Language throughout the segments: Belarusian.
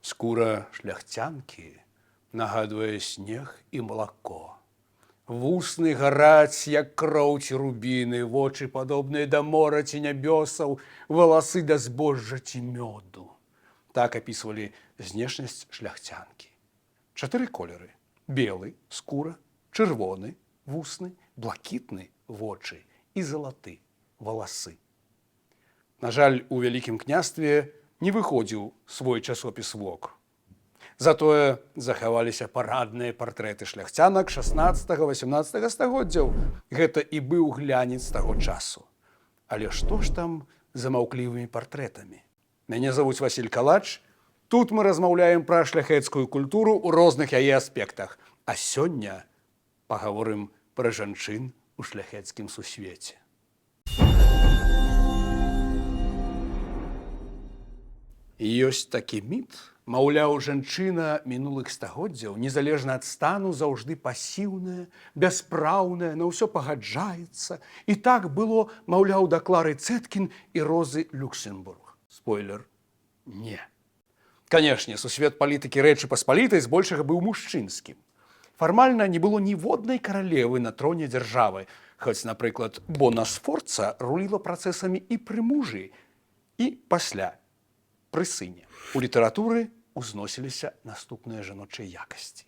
Скура шляхцянкі нагадвае снег і малако. Вусны гараць, як кроў ці рубіны, вочы падобныя да мора ці нябёсаў, валасы да збожжа ці мёду. Так апісвалі знешнасць шляхцянкі. 4 колеры: белы скура, чырвоны вусны, блакітны вочы і залаты валасы. На жаль, у Вялікім княстве не выходзіў свой часопіс «Вок». Затое захаваліся парадныя партрэты шляхцянак 16-18 стагоддзяў. Гэта і быў глянец таго часу. Але што ж там за маўклівымі партрэтамі? Мяне завуць Васіль Калач. Тут мы размаўляем пра шляхецкую культуру ў розных яе аспектах. А сёння пагаворым пра жанчын у шляхецкім сусвеце. Ёсць такі міт, маўляў, жанчына мінулых стагоддзяў, незалежна ад стану, заўжды пасіўная, бяспраўная, на ўсё пагаджаецца. І так было, маўляў, да Клары Цэткін і Розы Люксембург. Спойлер – не. Канешне, сусвет палітыкі Рэчы Паспалітай збольшага быў мужчынскім. Фармальна не было ніводнай каралевы на троне дзяржавы, хоць, напрыклад, Бона Сфорца руліла працэсамі і пры мужы, і пасля, пры сыне. У літаратуры ўзносіліся наступныя жаночыя якасці: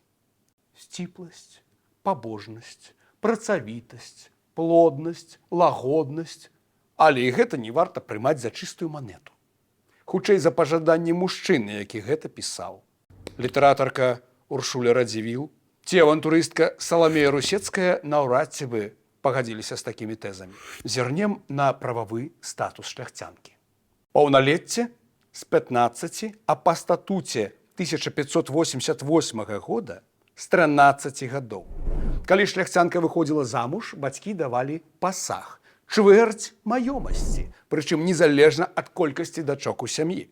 сціпласць, пабожнасць, працавітасць, плоднасць, лагоднасць. Але і гэта не варта прымаць за чыстую манету. Хутчэй за пажаданне мужчыны, які гэта пісаў. Літаратарка Уршуля Радзівіл ці авантурыстка Саламея Русецкая наўрад ці бы пагадзіліся з такімі тэзамі. Зірнем на прававы статус шляхцянкі. Паўналецце з 15, а па статуце 1588 года з 13 гадоў. Калі шляхцянка выходзіла замуж, бацькі давалі пасаг, чвэрць маёмасці, прычым незалежна ад колькасці дачок у сям'і.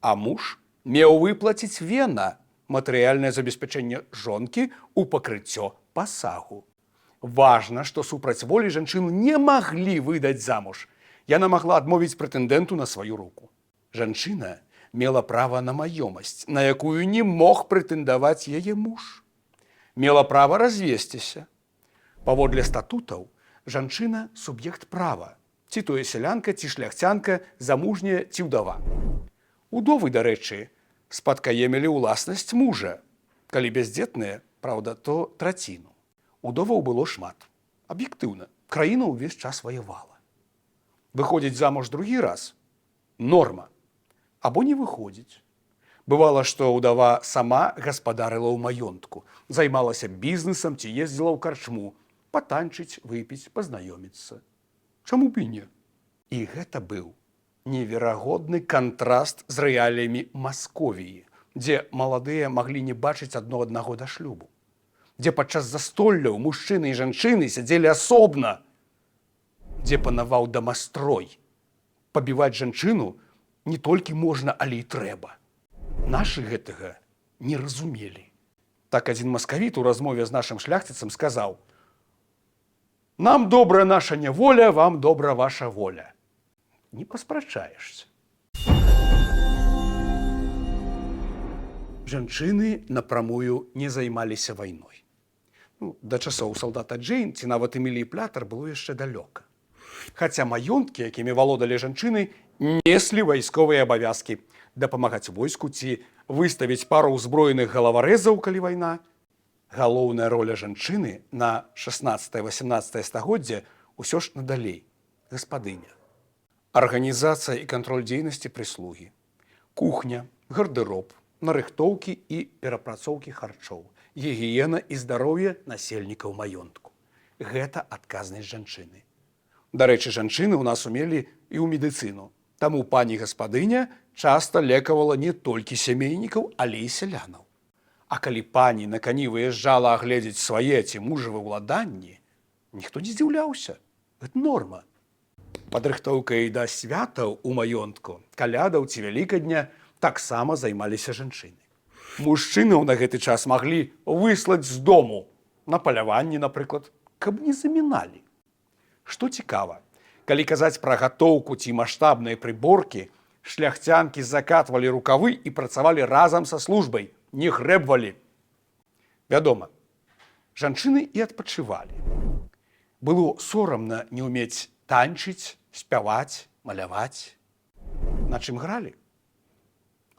А муж меў выплаціць вена, матэрыяльнае забеспячэнне жонкі ў пакрыццё пасагу. Важна, што супраць волі жанчыну не маглі выдаць замуж. Яна магла адмовіць прэтэндэнту на сваю руку. Жанчына мела права на маёмасць, на якую не мог прэтэндаваць яе муж. Мела права развесціся. Паводле статутаў, жанчына – суб'ект права, ці то сялянка, ці шляхцянка, замужняя ці ўдава. Удовы, дарэчы, спадкаемілі ўласнасць мужа. Калі бяздзетныя, праўда, то траціну. Удоваў было шмат. Аб'ектыўна, краіна ўвесь час ваявала. Выходзіць замуж другі раз – норма. Або не выходзіць. Бывала, што ўдава сама гаспадарыла ў маёнтку, займалася бізнесам ці ездзіла ў карчму, патанчыць, выпіць, пазнаёміцца. Чаму б і не? І гэта быў неверагодны кантраст з рэаліямі Масковіі, дзе маладыя маглі не бачыць адно аднаго да шлюбу, дзе падчас застолляў мужчыны і жанчыны сядзелі асобна, дзе панаваў дамастрой. Пабіваць жанчыну не толькі можна, але і трэба. Нашы гэтага не разумелі. Так адзін маскавіт у размове з нашым шляхціцам сказаў: «Нам добра наша няволя, вам добра ваша воля». Не паспрачаешся. Жанчыны напрамую не займаліся вайной. Да часоў салдата Джэйн ці нават Эміліі Плятар было яшчэ далёка. Хаця маёнткі, якімі валодалі жанчыны, неслі вайсковыя абавязкі дапамагаць войску ці выставіць пару ўзброеных галаварэзаў, калі вайна. Галоўная роля жанчыны на 16-18 стагоддзе ўсё ж надалей – гаспадыня. Арганізацыя і кантроль дзейнасці прыслугі, кухня, гардэроб, нарыхтоўкі і перапрацоўкі харчоў, гігіена і здароўе насельнікаў маёнтку. Гэта адказнасць жанчыны. Дарэчы, жанчыны ў нас умелі і ў медыцыну. Таму пані гаспадыня часта лекавала не толькі сямейнікаў, але і сялянаў. А калі пані на кані выязджала агледзець свае ці мужавы ўладанні, ніхто не здзіўляўся. Гэта норма. Падрыхтоўкай да святаў у маёнтку, калядаў ці вялікадня таксама займаліся жанчыны. Мужчынаў на гэты час маглі выслаць з дому, на паляванні, напрыклад, каб не заміналі. Што цікава, Калі казаць пра гатоўку ці маштабныя прыборкі, шляхцянкі закатвалі рукавы і працавалі разам са службай, не грэбвалі. Вядома, жанчыны і адпачывалі. Было сорамна не ўмець танчыць, спяваць, маляваць. На чым гралі?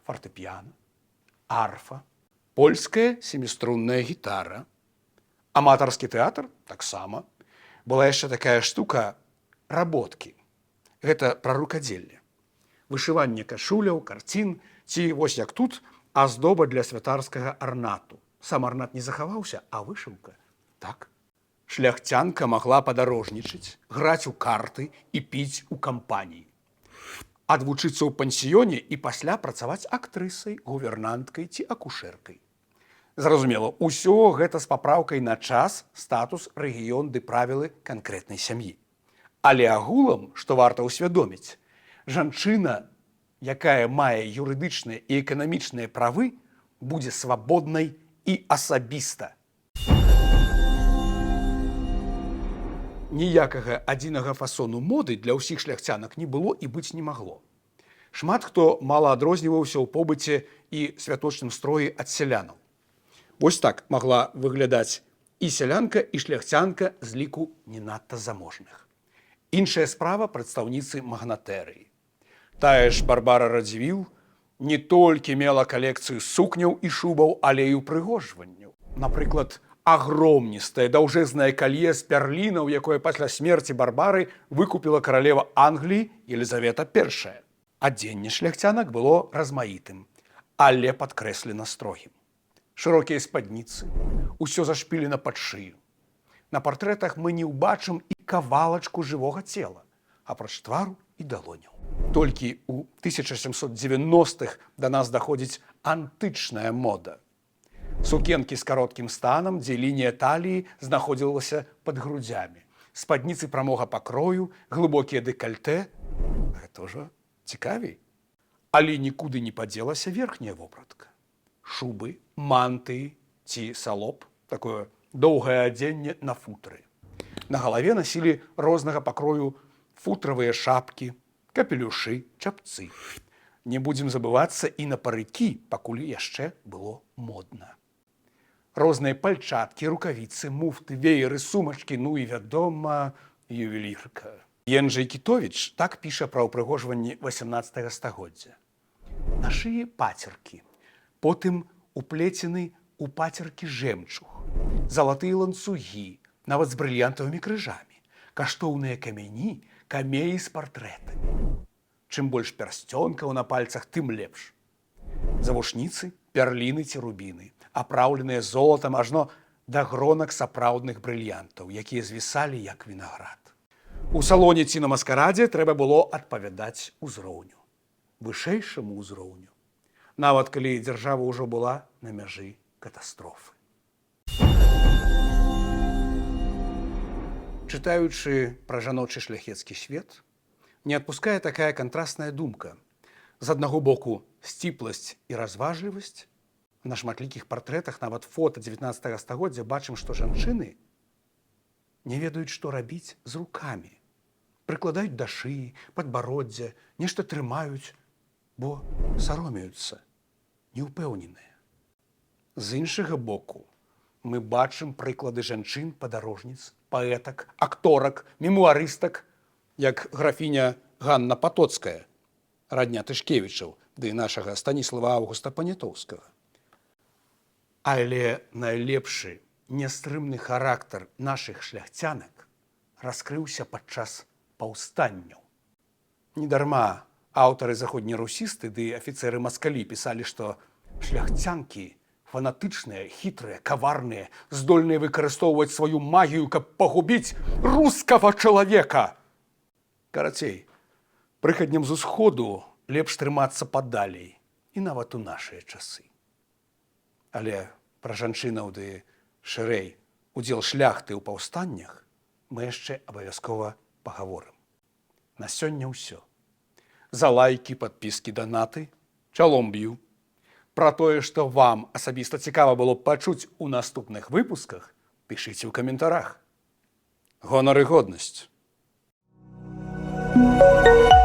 Фартэпіяна, арфа, польская семіструнная гітара. Аматарскі тэатр таксама. Была яшчэ такая штука работкі. Гэта пра рукадзелле. Вышыванне кашуляў, карцін, ці вось як тут, аздоба для святарскага арнату. Сам арнат не захаваўся, а вышыўка так. Шляхцянка магла падарожнічаць, граць у карты і піць у кампаніі. Адвучыцца ў пансіёне і пасля працаваць актрысай, гувернанткай ці акушэркай. Зразумела, усё гэта з папраўкай на час, статус, рэгіён ды правілы канкрэтнай сям'і. Але агулам, што варта ўсвядоміць, жанчына, якая мае юрыдычныя і эканамічныя правы, будзе свабоднай і асабіста. Ніякага адзінага фасону моды для ўсіх шляхцянак не было і быць не магло. Шмат хто мала адрозніваўся ў побыце і святочным строі ад сялянаў. Вось так магла выглядаць і сялянка, і шляхцянка з ліку не надта заможных. Іншая справа прадстаўніцы магнатэрыі. Тая ж Барбара Радзівіл не толькі мела калекцыю сукняў і шубаў, але і ўпрыгожванняў. Напрыклад, агромністае даўжэзнае калье з пярлінаў, якое пасля смерці Барбары выкупіла каралева Англіі Елізавета I. Адзенне шляхцянак было размаітым, але падкрэслена строгім. Шырокія спадніцы, усё зашпілена пад шыю. На партрэтах мы не ўбачым і кавалачку жывога цела, апроч твару і далоняў. Толькі ў 1790-х да нас даходзіць антычная мода. Сукенкі з кароткім станам, дзе лінія таліі знаходзілася пад грудзямі. Спадніцы прамога пакрою, глыбокія дэкальтэ. Гэта ўжо цікавей. Але нікуды не падзелася верхняя вопратка. Шубы, мантыі ці салоп, такое доўгае адзенне на футры. На галаве насілі рознага пакрою футравыя шапкі, капелюшы, чапцы. Не будзем забывацца і на парыкі, пакуль яшчэ было модна. Розныя пальчаткі, рукавіцы, муфты, вееры, сумачкі, ну і, вядома, ювелірка. Янджэй Кітовіч так піша пра ўпрыгожванні 18 стагоддзя. На шыі пацеркі, потым уплецены у пацеркі жэмчуг, залатыя ланцугі, нават з брыльянтавымі крыжамі, каштоўныя камяні, камеі з партрэтамі. Чым больш пярсцёнкаў на пальцах, тым лепш. Завушніцы, пярліны ці рубіны, апраўленыя золатам ажно да гронак сапраўдных брыльянтаў, якія звісалі як вінаград. У салоне ці на маскарадзе трэба было адпавядаць узроўню, вышэйшаму ўзроўню, нават калі дзяржава ўжо была на мяжы катастрофы. Чытаючы пра жаночы шляхецкі свет, не адпускае такая кантрасная думка. З аднаго боку сціпласць і разважлівасць. На шматлікіх партрэтах, нават фота 19 стагоддзя, бачым, што жанчыны не ведаюць, што рабіць з рукамі. Прыкладаюць да шыі, падбароддзя, нешта трымаюць, бо саромеюцца, неўпэўненыя. З іншага боку, мы бачым прыклады жанчын, падарожніц, паэтак, акторак, мемуарыстак, як графіня Ганна Патоцкая, радня Тышкевічаў, ды нашага Станіслава Аўгуста Панятоўскага. Але найлепшы нястрымны характар нашых шляхцянак раскрыўся падчас паўстанняў. Недарма аўтары заходнерусісты ды афіцэры маскалі пісалі, што шляхцянкі фанатычныя, хітрыя, каварныя, здольныя выкарыстоўваць сваю магію, каб пагубіць рускага чалавека. Карацей, прыхадням з усходу лепш трымацца падалей, і нават у нашыя часы. Але пра жанчынаў ды шырэй удзел шляхты ў паўстаннях мы яшчэ абавязкова пагаворым. На сёння ўсё. За лайкі, падпіскі, данаты, чалом б'ю. Пра тое, што вам асабіста цікава было пачуць у наступных выпусках, пішыце ў каментарах. Гонар і годнасць. Thank you.